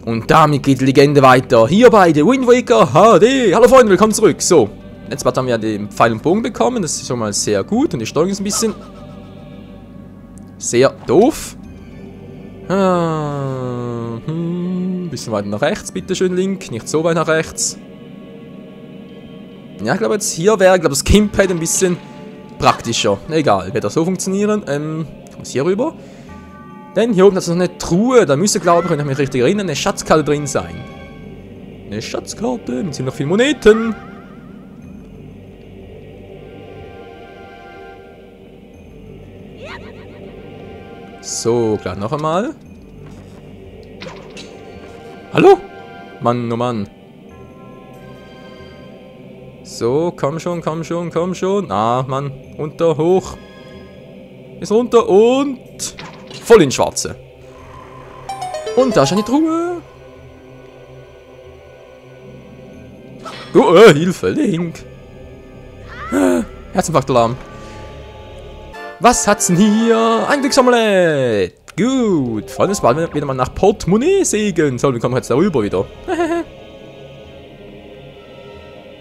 Und damit geht die Legende weiter. Hier bei The Wind Waker HD. Hallo Freunde, willkommen zurück. So, jetzt haben wir den Pfeil und Bogen bekommen. Das ist schon mal sehr gut. Und die Steuerung ist ein bisschen sehr doof. Bisschen weiter nach rechts, bitteschön, Link. Nicht so weit nach rechts. Ja, ich glaube jetzt hier wäre, das Gamepad ein bisschen praktischer. Egal, wird das so funktionieren. Ich muss hier rüber. Denn hier oben hat es noch eine Truhe. Da müsste, glaube ich, wenn ich mich richtig erinnere, eine Schatzkarte drin sein. Eine Schatzkarte mit ziemlich vielen Moneten. So, gleich noch einmal. Hallo? Mann, oh Mann. So, komm schon, komm schon, komm schon. Ah, Mann. Runter, hoch. Ist runter und voll ins Schwarze. Und da ist eine Truhe. Oh, Hilfe, Link. Herzinfarktalarm. Was hat's denn hier? Ein Glücksamulett. Gut. Vor allem ist bald wieder mal nach Portemonnaie sägen. So, wir kommen jetzt darüber wieder.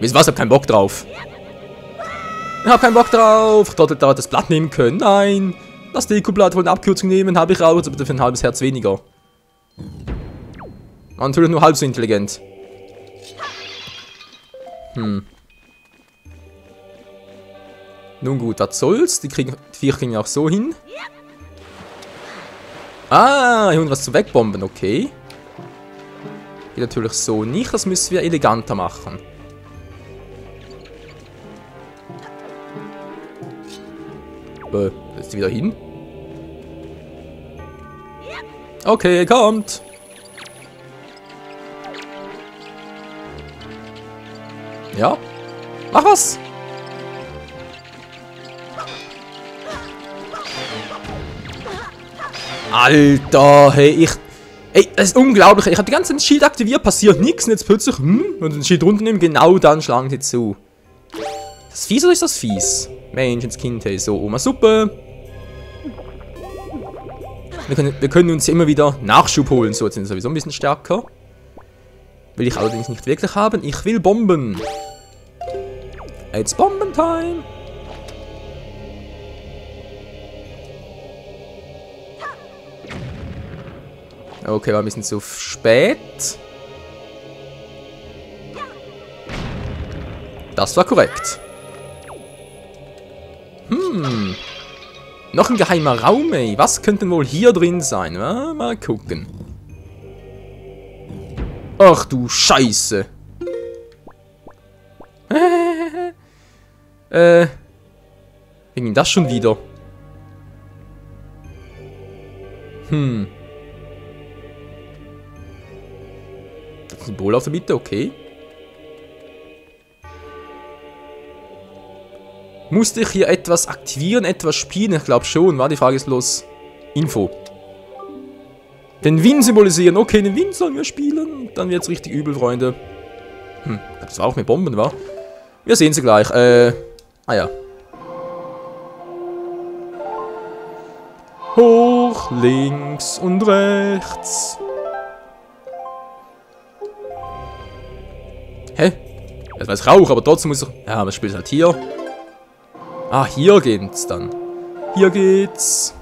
Wisst ihr was? Ich hab keinen Bock drauf. Ich hab keinen Bock drauf. Ich sollte da das Blatt nehmen können. Nein. Das Dekoblatt wollte eine Abkürzung nehmen. Habe ich auch. Aber dafür ein halbes Herz weniger. Und natürlich nur halb so intelligent. Nun gut, was soll's. Die vier kriegen wir auch so hin. Ah, hier unten was zu wegbomben. Okay. Geht natürlich so nicht. Das müssen wir eleganter machen. Jetzt wieder hin. Okay, kommt. Ja. Mach was. Alter, hey, ey, das ist unglaublich. Ich habe die ganze Zeit Schild aktiviert, passiert nichts und jetzt plötzlich, und den Schild runternehmen, genau dann schlagen sie zu. Ist das fies oder ist das fies? Mensch, ins Kind, hey, so, Oma Suppe. Wir können uns immer wieder Nachschub holen, so, jetzt sind wir sowieso ein bisschen stärker. Will ich allerdings nicht wirklich haben, ich will Bomben. It's Bomben-Time. Okay, war ein bisschen zu spät. Das war korrekt. Noch ein geheimer Raum, ey. Was könnte denn wohl hier drin sein? Mal gucken. Ach du Scheiße. Wie ging das schon wieder? Das Symbol auf der Mitte, okay. Musste ich hier etwas aktivieren, etwas spielen? Ich glaube schon. War die Frage ist los. Info. Den Wind symbolisieren. Okay, den Wind sollen wir spielen. Dann wird's richtig übel, Freunde. Das war auch mit Bomben, wa? Wir sehen sie gleich. Ah ja. Hoch, links und rechts. Hä? Das war jetzt Rauch, aber trotzdem muss ich... Ja, was spielt halt hier? Ah, hier geht's dann. Hier geht's.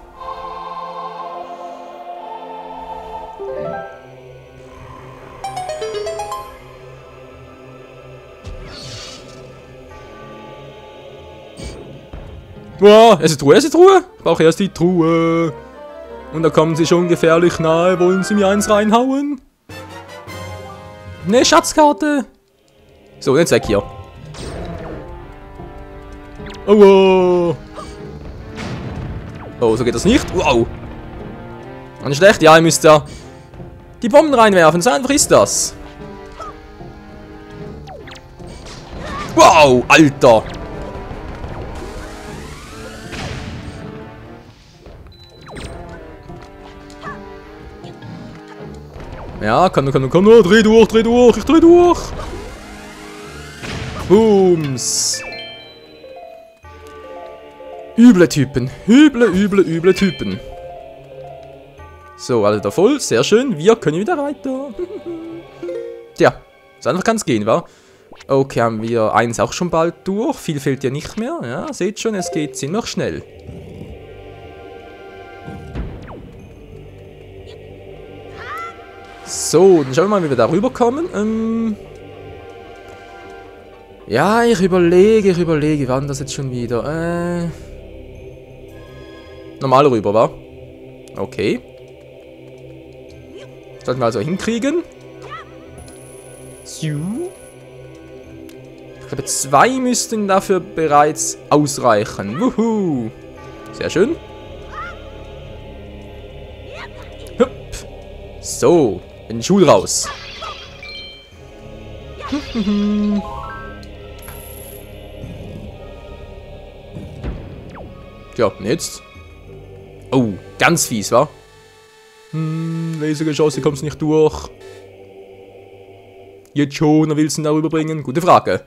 Wow, es ist Truhe, es ist Truhe. Ich brauche erst die Truhe. Und da kommen sie schon gefährlich nahe. Wollen sie mir eins reinhauen? Ne, Schatzkarte. So, jetzt weg hier. Oh, oh, so geht das nicht. Wow. Nicht schlecht. Ja, ihr müsst ja die Bomben reinwerfen. So einfach ist das. Wow, Alter. Ja, komm, dreh durch, ich dreh durch. Booms. Üble Typen, üble Typen. So, alle da voll. Sehr schön. Wir können wieder weiter. Tja, so einfach kann es gehen, wa? Okay, haben wir eins auch schon bald durch. Viel fehlt ja nicht mehr. Ja, seht schon, es geht ziemlich schnell. So, dann schauen wir mal, wie wir da rüberkommen. Ja, ich überlege, wie war denn das jetzt schon wieder? Normal rüber, wa? Okay. Sollten wir also hinkriegen. Ich glaube, 2 müssten dafür bereits ausreichen. Wuhu. Sehr schön. Hup. So, den Schuh raus. Tja, und jetzt? Oh, ganz fies, wa? Lasergeschosse, kommst nicht durch. Jetzt schon, er willst du ihn darüber bringen? Gute Frage.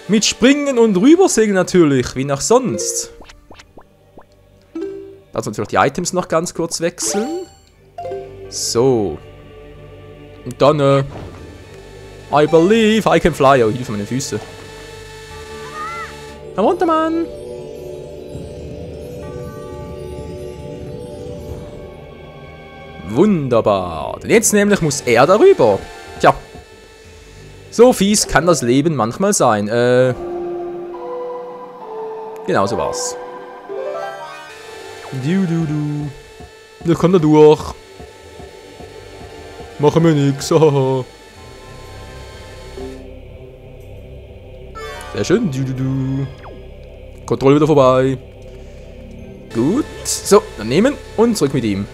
Mit Springen und Rübersegeln natürlich, wie nach sonst. Also natürlich die Items noch ganz kurz wechseln. So. Und dann, I believe I can fly. Oh, Hilfe, meine Füße. Komm runter, Mann. Wunderbar. Denn jetzt nämlich muss er darüber. Tja. So fies kann das Leben manchmal sein. Genau so war's. Da kommt er durch. Machen wir nix. Sehr schön. Kontrolle wieder vorbei. Gut. So, dann nehmen und zurück mit ihm.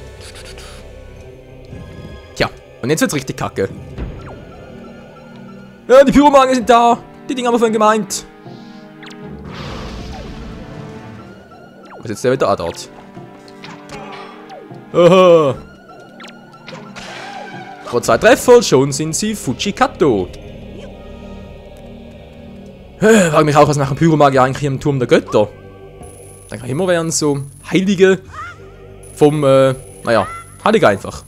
Tja, und jetzt wird's richtig kacke. Ja, die Pyromagen sind da. Die Dinger haben wir vorhin gemeint. Was ist jetzt der wieder dort? Aha. Vor 2 Treffer schon sind sie Fujikato. Frage mich auch, was machen Pyromagier eigentlich hier im Turm der Götter? Ich denke immer wären so Heilige vom, naja, Heilige einfach.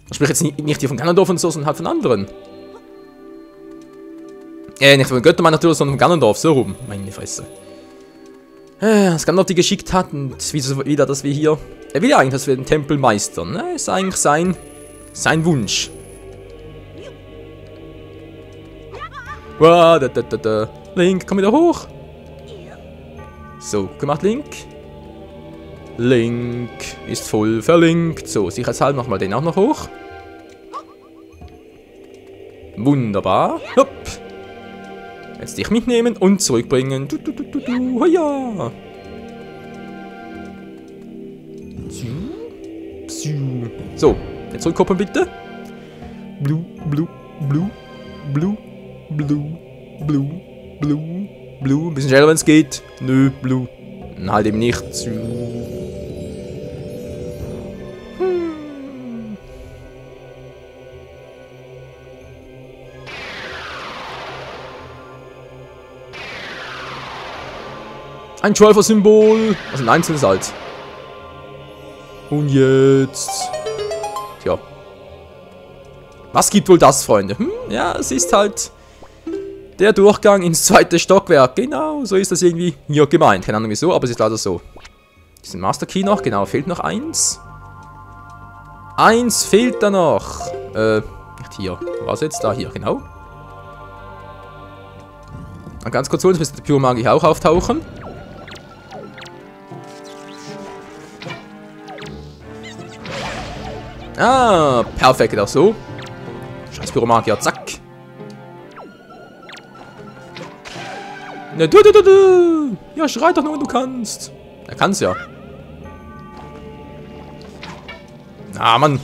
Ich spreche jetzt nicht hier von Ganondorf und so, sondern halt von anderen. Nicht von Göttern natürlich, sondern von Ganondorf, so rum. Meine Fresse. Was Ganondorf die geschickt hat und wieder, dass wir hier... Er will ja eigentlich, dass wir den Tempel meistern. Ne? Ist eigentlich sein Wunsch. Wow, Link, komm wieder hoch. So, gemacht, Link. Link ist voll verlinkt. So, sicherheitshalber nochmal den auch noch hoch. Wunderbar. Hopp. Jetzt dich mitnehmen und zurückbringen. Hoja. So, jetzt zurückkoppeln bitte. Blue, blue, blue, blue, blue, blue, blue, blue. Ein bisschen schneller, wenn es geht. Nö, blue. Halt eben nicht. Ein 12er-Symbol. Also ein einzelnes halt. Und jetzt... Tja. Was gibt wohl das, Freunde? Ja, es ist halt... Der Durchgang ins 2. Stockwerk. Genau, so ist das irgendwie hier gemeint. Keine Ahnung wieso, aber es ist leider so. Diesen Master Key noch. Genau, fehlt noch 1. 1 fehlt da noch. Nicht hier. Was jetzt? Da, hier, genau. Dann ganz kurz holen, jetzt müsste der Pyromagier auch auftauchen. Ah, perfekt, auch so. Scheiß Pyromagier, zack. Ne, du. Ja, schrei doch nur, wenn du kannst. Er kann's ja. Ah, Mann.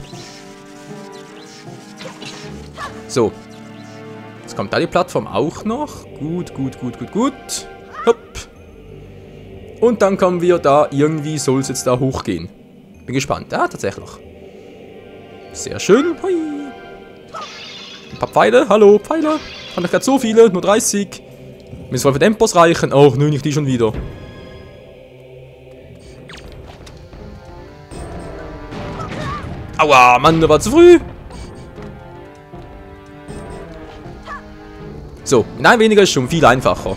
So. Jetzt kommt da die Plattform auch noch. Gut. Hopp. Und dann kommen wir da, irgendwie soll es jetzt da hochgehen. Bin gespannt. Ja, tatsächlich. Sehr schön. Hui. Ein paar Pfeile. Hallo, Pfeile. Haben doch gerade so viele. Nur 30. Müssen wohl für den Boss reichen. Oh, nö, nicht die schon wieder. Aua, Mann, der war zu früh. So, nein, weniger ist schon viel einfacher.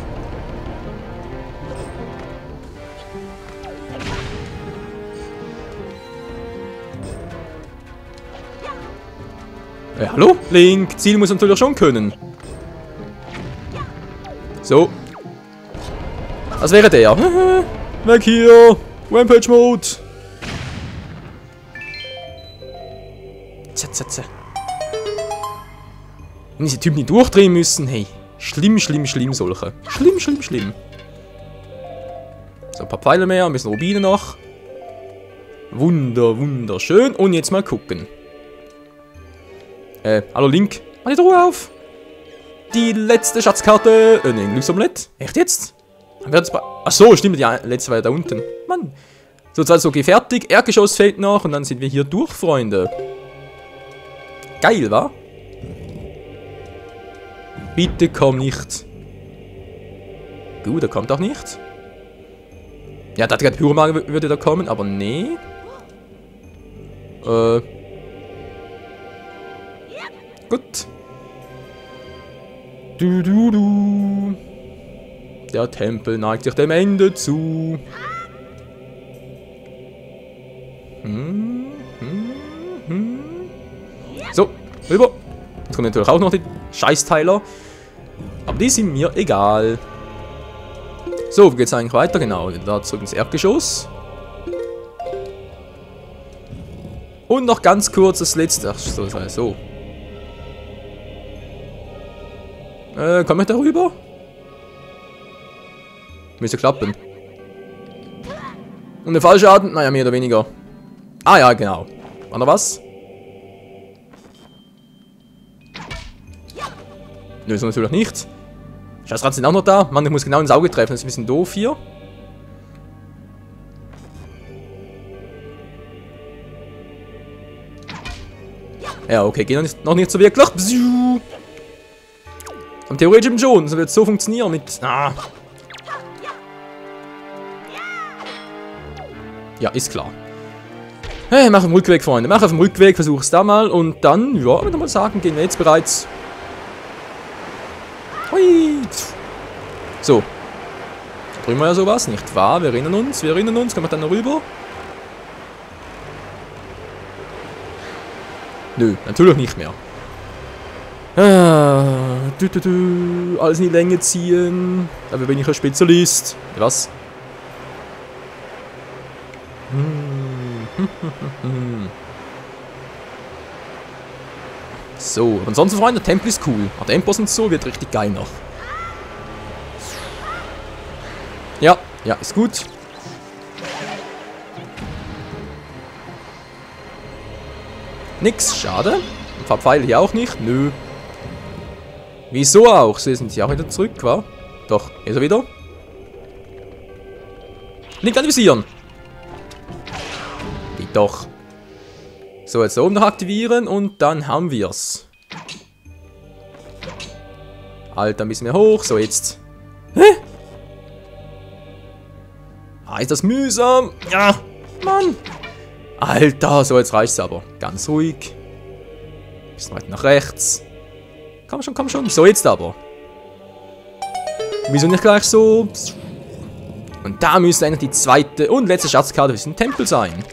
Hallo? Link, Ziel muss natürlich schon können. So. Was wäre der? Weg hier. Rampage Mode. Tja. Wenn diese Typen nicht durchdrehen müssen, hey. Schlimm, solche. Schlimm. So, ein paar Pfeile mehr, ein bisschen Rubine noch. Wunderschön. Und jetzt mal gucken. Hallo Link. Mach die Ruhe auf. Die letzte Schatzkarte. Ne, Glücksomelett. Echt jetzt? Achso, stimmt, die letzte war ja da unten. Mann. So, jetzt war es okay, fertig. Erdgeschoss fehlt noch und dann sind wir hier durch, Freunde. Geil, wa? Bitte komm nicht. Gut, er kommt auch nicht. Ja, da hat gerade Pyromager würde da kommen, aber nee. Gut. Der Tempel neigt sich dem Ende zu. So, rüber. Jetzt kommen natürlich auch noch die Scheißteiler. Aber die sind mir egal. So, wo geht's eigentlich weiter? Genau, da zurück ins Erdgeschoss. Und noch ganz kurz das letzte. Ach, so, das heißt so. Komme ich da rüber? Müsste klappen. Und der Fallschaden? Naja, mehr oder weniger. Ah ja, genau. War noch was? Nö, ist natürlich nicht. Scheißrad sind auch noch da. Mann, ich muss genau ins Auge treffen. Das ist ein bisschen doof hier. Ja, okay, geht noch nicht so wirklich. Am theoretisch schon. Das wird so funktionieren mit... Ah. Ja, ist klar. Hey, mach auf dem Rückweg, Freunde. Mach auf dem Rückweg, versuch es da mal. Und dann, ja, würde ich mal sagen, gehen wir jetzt bereits... Hui. So. Da drüben wir ja sowas, nicht wahr? Wir erinnern uns. Können wir dann noch rüber? Nö, natürlich nicht mehr. Alles in die Länge ziehen. Aber bin ich ein Spezialist. Was? So, ansonsten, Freunde, der Tempel ist cool. Der Endboss und so wird richtig geil noch. Ja, ist gut. Nix, schade. Ein paar Pfeile hier auch nicht. Nö. Wieso auch? Sie sind ja auch wieder zurück, wa? Doch, hier ist er wieder. Nicht anvisieren. Geht doch. So, jetzt da oben noch aktivieren und dann haben wir's. Alter, ein bisschen mehr hoch. So, jetzt. Hä? Ah, ist das mühsam. Ja, Mann. Alter, so, jetzt reicht's aber. Ganz ruhig. Bisschen weit nach rechts. Komm schon. So, jetzt aber. Wieso nicht gleich so? Und da müsste eigentlich die zweite und letzte Schatzkarte für diesen Tempel sein.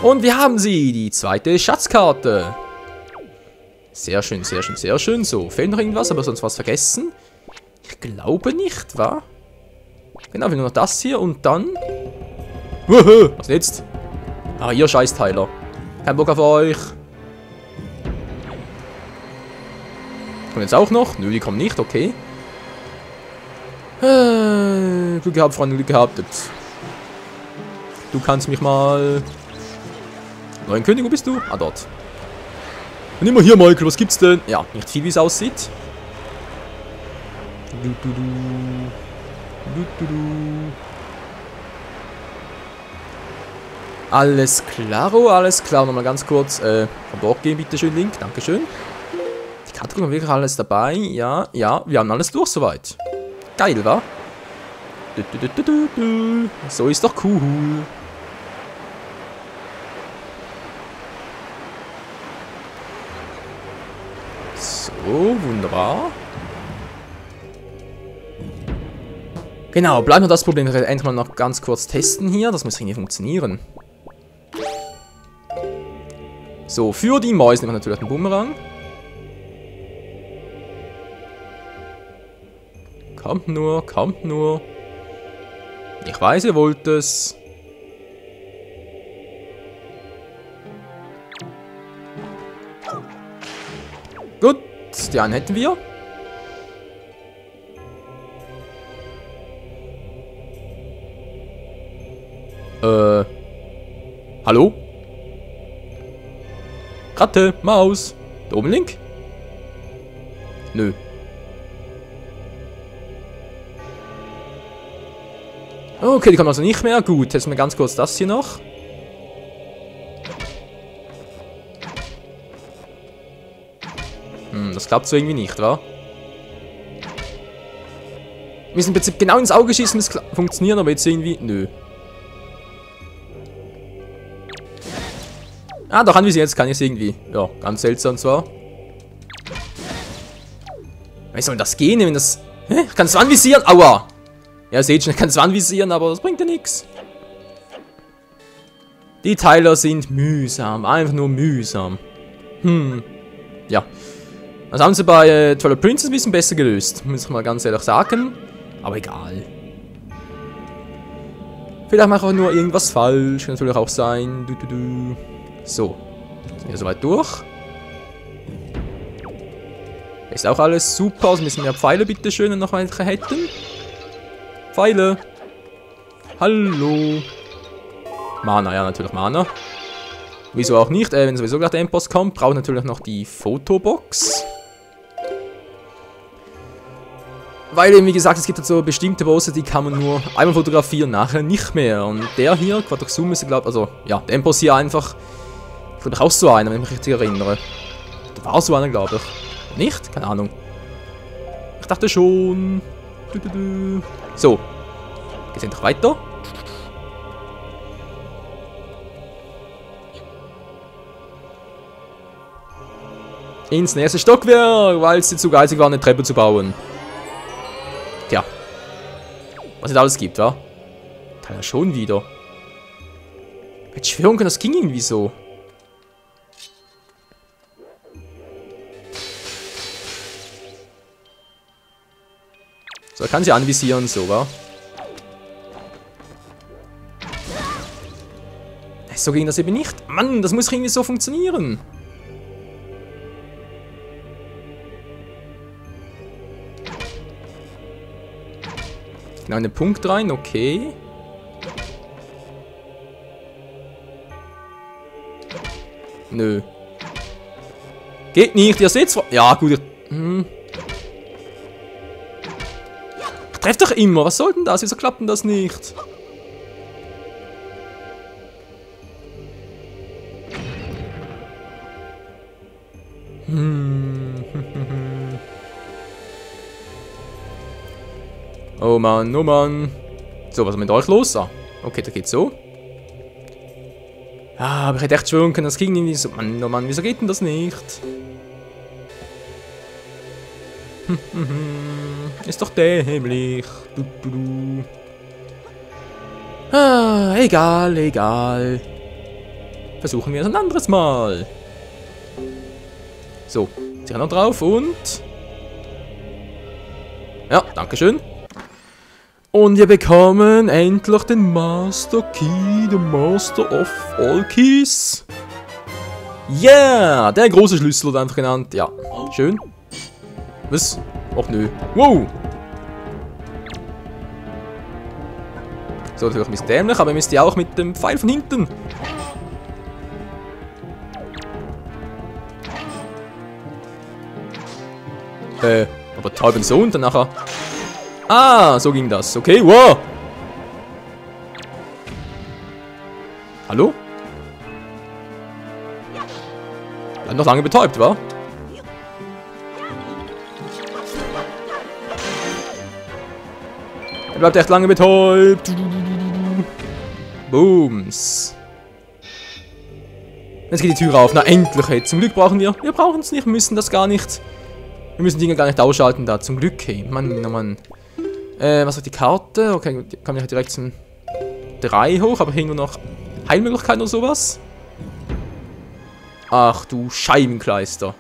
Und wir haben sie, die zweite Schatzkarte. Sehr schön. So, fehlt noch irgendwas, aber sonst was vergessen? Ich glaube nicht, wa? Genau, wir nur noch das hier und dann... Was jetzt? Ah, ihr Scheißteiler. Kein Bock auf euch. Kommen jetzt auch noch? Nö, die kommen nicht, okay. Glück gehabt, Freunde, Glück gehabt. Du kannst mich mal... Neuen König, wo bist du? Ah, dort. Und immer hier, Michael, was gibt's denn? Ja, nicht viel, wie es aussieht. Alles klar. Nochmal ganz kurz von Bord gehen, bitteschön, Link. Dankeschön. Karte gucken, wirklich alles dabei. Ja, ja, wir haben alles durch soweit. Geil, wa? So ist doch cool. So, wunderbar. Genau, bleibt nur das Problem. Endlich mal noch ganz kurz testen hier. Das muss irgendwie funktionieren. So, für die Mäuse nehmen wir natürlich den Bumerang. Kommt nur, kommt nur. Ich weiß, ihr wollt es. Gut, die einen hätten wir. Hallo? Ratte, Maus. Da oben Link? Nö. Okay, die kommen also nicht mehr. Gut, testen wir ganz kurz das hier noch. Das klappt so irgendwie nicht, wa? Wir müssen im Prinzip genau ins Auge schießen, das funktioniert, aber jetzt irgendwie... Nö. Ah, doch, anvisieren, jetzt kann ich es irgendwie. Ja, ganz seltsam zwar. Wie soll das gehen, wenn das... Hä? Ich kann es anvisieren? Aua! Ja, seht schon, ich kann es anvisieren, aber das bringt ja nichts. Die Teiler sind mühsam, einfach nur mühsam. Ja. Das haben sie bei Twilight Princess ein bisschen besser gelöst, muss ich mal ganz ehrlich sagen. Aber egal. Vielleicht mache ich auch nur irgendwas falsch, kann natürlich auch sein. So, sind wir soweit durch. Ist auch alles super, also müssen wir Pfeile bitte schön, wenn noch welche hätten. Pfeile. Hallo. Mana, ja natürlich Mana. Wieso auch nicht, wenn sowieso gerade der Endboss kommt, braucht natürlich noch die Fotobox. Weil eben, wie gesagt, es gibt halt so bestimmte Bosse, die kann man nur einmal fotografieren, nachher nicht mehr. Und der hier, Quadraxum ist, glaube ich, also, ja, der Endboss hier einfach, glaube ich, auch so einer, wenn ich mich richtig erinnere. Da war so einer, glaube ich. Nicht? Keine Ahnung. Ich dachte schon. So. Geht's endlich weiter? Ins nächste Stockwerk, weil sie zu geizig waren, eine Treppe zu bauen. Tja. Was es alles gibt, wa? Kann ja schon wieder. Ich hätte schwören können, das ging irgendwie so. So, er kann sie anvisieren, so, wa? So ging das eben nicht. Mann, das muss irgendwie so funktionieren. Genau, einen Punkt rein, okay. Nö. Geht nicht, ihr seht's. Ja, gut. Ich treffe doch immer. Was soll denn das? Wieso klappt denn das nicht? Oh Mann, oh Mann. So, was ist mit euch los? Ah, okay, da geht's so. Ah, aber ich hätte echt schwören können, das ging irgendwie so. Mann, oh Mann, wieso geht denn das nicht? Ist doch dämlich. Ah, egal, egal. Versuchen wir es ein anderes Mal. So, sicher noch drauf und... Ja, dankeschön. Und wir bekommen endlich den Master Key, den Master of All Keys. Yeah, der große Schlüssel wird einfach genannt. Ja, schön. Was? Och nö. Wow. So, natürlich ein bisschen dämlich, aber ihr müsst ja auch mit dem Pfeil von hinten. Aber halben so und dann nachher... Ah, so ging das. Okay, wow. Hallo? Hat noch lange betäubt, wa? Er bleibt echt lange betäubt. Booms. Jetzt geht die Tür auf. Na, endlich. Hey. Zum Glück brauchen wir... Wir brauchen es nicht, müssen das gar nicht... Wir müssen Dinge gar nicht ausschalten da. Zum Glück, hey. Mann, oh Mann. Was sagt die Karte? Okay, kann ich direkt zum 3 hoch, aber hier nur noch Heilmöglichkeiten oder sowas. Ach du Scheibenkleister.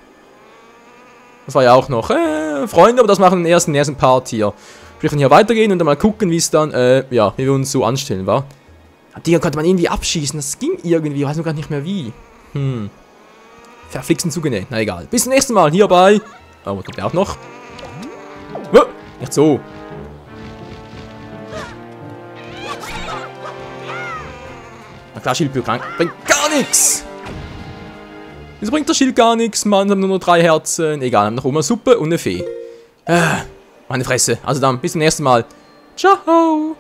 Das war ja auch noch, Freunde, aber das machen wir erst im ersten Part hier. Wir können hier weitergehen und dann mal gucken, wie es dann, ja, wie wir uns so anstellen, wa? Die konnte man irgendwie abschießen, das ging irgendwie, ich weiß noch gar nicht mehr wie. Verflixen zugenäht, na egal. Bis zum nächsten Mal, hierbei. Oh, kommt der auch noch? Nicht so. Na klar, Schild bringt gar nichts. Wieso bringt das Schild gar nichts? Mann, haben nur noch 3 Herzen. Egal, haben noch Oma Suppe und eine Fee. Meine Fresse. Also dann, bis zum nächsten Mal. Ciao.